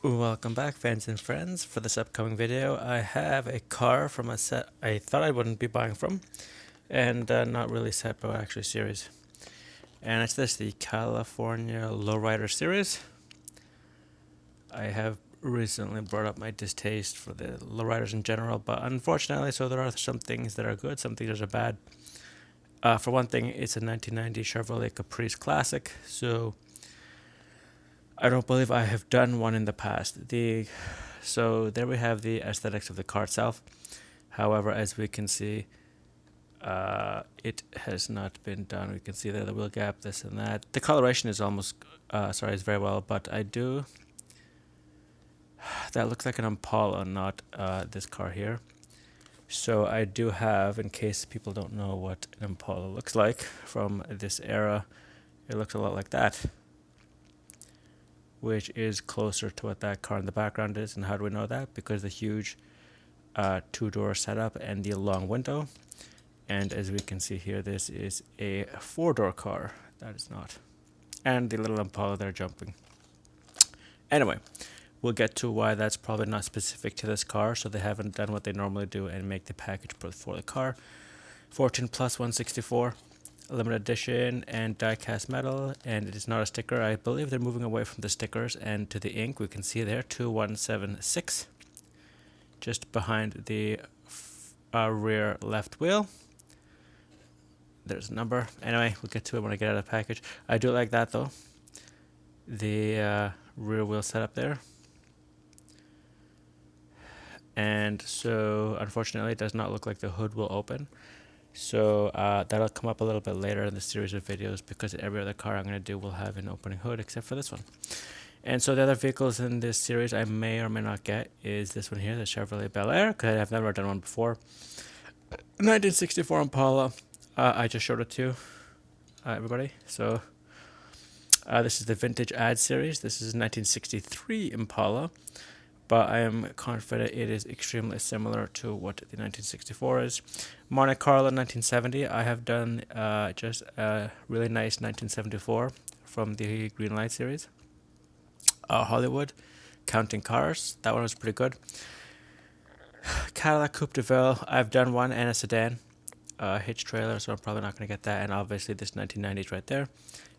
Welcome back, fans and friends. For this upcoming video, I have a car from a set I thought I wouldn't be buying from, and not really set, but actually series. And it's the California Lowrider series. I have recently brought up my distaste for the lowriders in general, but unfortunately, so there are some things that are good, some things that are bad. For one thing, it's a 1990 Chevrolet Caprice Classic, so I don't believe I have done one in the past. So there we have the aesthetics of the car itself. However, as we can see, it has not been done. We can see there the wheel gap, this and that. The coloration is is very well, but that looks like an Impala, not this car here. So I do have, in case people don't know what an Impala looks like from this era, it looks a lot like that, which is closer to what that car in the background is. And how do we know that? Because the huge two-door setup and the long window. And as we can see here, this is a four-door car. That is not. And the little Impala there jumping. Anyway, we'll get to why that's probably not specific to this car. So they haven't done what they normally do and make the package for the car. 14 plus 164. Limited edition and die-cast metal, and it is not a sticker. I believe they're moving away from the stickers and to the ink. We can see there 2176 just behind the rear left wheel. There's a number. Anyway, we'll get to it when I get out of the package. I do like that though, the rear wheel setup there. And so unfortunately it does not look like the hood will open. So that'll come up a little bit later in the series of videos, because every other car I'm going to do will have an opening hood except for this one. And so the other vehicles in this series I may or may not get is this one here, the Chevrolet Bel Air, because I've never done one before. 1964 Impala. I just showed it to everybody. So this is the Vintage Ad series. This is 1963 Impala. But I am confident it is extremely similar to what the 1964 is. Monte Carlo 1970, I have done just a really nice 1974 from the Greenlight series. Hollywood, Counting Cars, that one was pretty good. Cadillac Coupe de Ville, I've done one, and a sedan. Hitch trailer, so I'm probably not going to get that. And obviously this 1990s right there.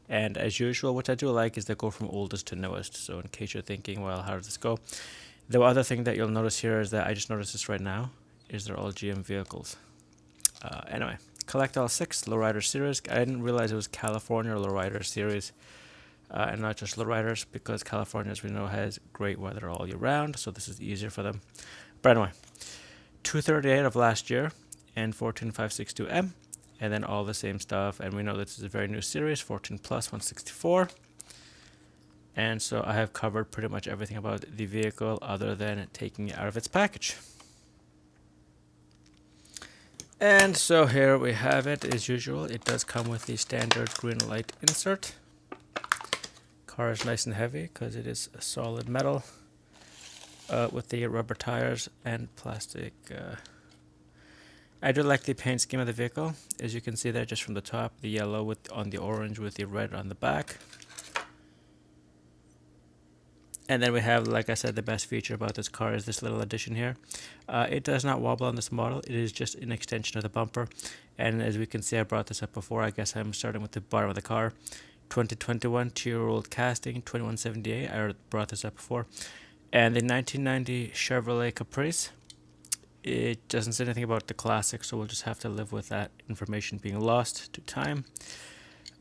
And as usual, what I do like is they go from oldest to newest. So in case you're thinking, well, how does this go? The other thing that you'll notice here is that I just noticed this right now, is they're all GM vehicles. Anyway, Collect All 6 Lowrider series. I didn't realize it was California Lowrider series, and not just Lowriders, because California, as we know, has great weather all year round, so this is easier for them. But anyway, 238 of last year, and 14562M, and then all the same stuff. And we know this is a very new series, 14 plus 164. And so I have covered pretty much everything about the vehicle other than taking it out of its package. And so here we have it. As usual, it does come with the standard Greenlight insert. Car is nice and heavy because it is a solid metal with the rubber tires and plastic. I do like the paint scheme of the vehicle. As you can see there, just from the top, the yellow on the orange with the red on the back. And then we have, like I said, the best feature about this car is this little addition here. It does not wobble on this model. It is just an extension of the bumper. And as we can see, I brought this up before. I guess I'm starting with the bottom of the car. 2021 2-year-old casting, 2178. I brought this up before. And the 1990 Chevrolet Caprice. It doesn't say anything about the classic, so we'll just have to live with that information being lost to time.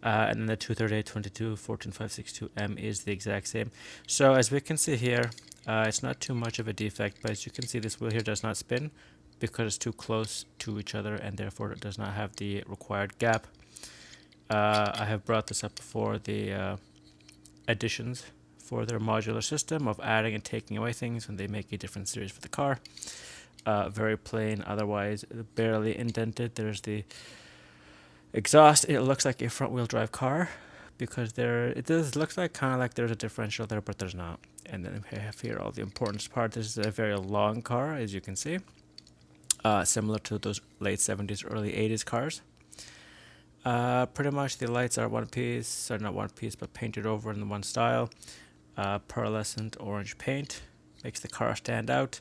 And then the 23822 14562M is the exact same. So as we can see here, it's not too much of a defect, but as you can see, this wheel here does not spin because it's too close to each other, and therefore it does not have the required gap. I have brought this up before, the additions for their modular system of adding and taking away things when they make a different series for the car. Very plain, otherwise barely indented. There's the exhaust. It looks like a front-wheel drive car because looks like kind of like there's a differential there, but there's not. And then we have here all the important part. This is a very long car, as you can see, similar to those late 70s, early 80s cars. Pretty much the lights are one piece, or not one piece, but painted over in the one style. pearlescent orange paint. Makes the car stand out.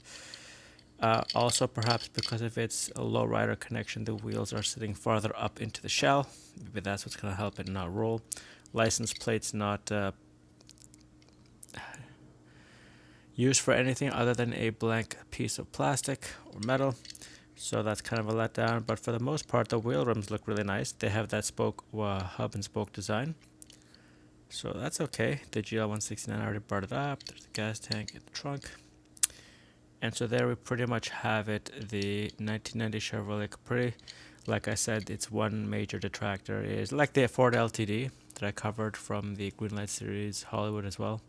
Also, perhaps because of its lowrider connection, the wheels are sitting farther up into the shell. Maybe that's what's going to help it not roll. License plates not used for anything other than a blank piece of plastic or metal. So that's kind of a letdown. But for the most part, the wheel rims look really nice. They have that spoke hub and spoke design. So that's okay. The GL169 already brought it up. There's the gas tank in the trunk. And so there we pretty much have it, the 1990 Chevrolet Caprice. Like I said, its one major detractor is like the Ford LTD that I covered from the Greenlight series Hollywood as well.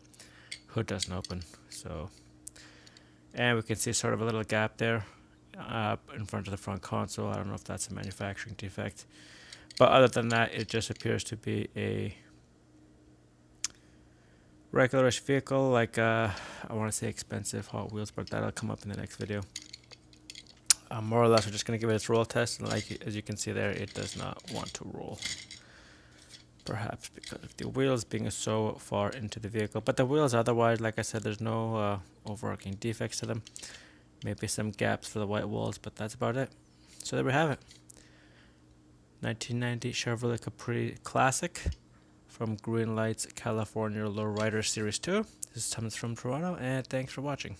Hood doesn't open, so. And we can see sort of a little gap there in front of the front console. I don't know if that's a manufacturing defect. But other than that, it just appears to be a regularish vehicle, like I want to say expensive Hot Wheels, but that'll come up in the next video. More or less, we're just going to give it its roll test, and like as you can see there, it does not want to roll. Perhaps because of the wheels being so far into the vehicle. But the wheels otherwise, like I said, there's no overarching defects to them. Maybe some gaps for the white walls, but that's about it. So there we have it. 1990 Chevrolet Caprice Classic from Greenlight's California Lowrider Series 2. This is Thomas from Toronto, and thanks for watching.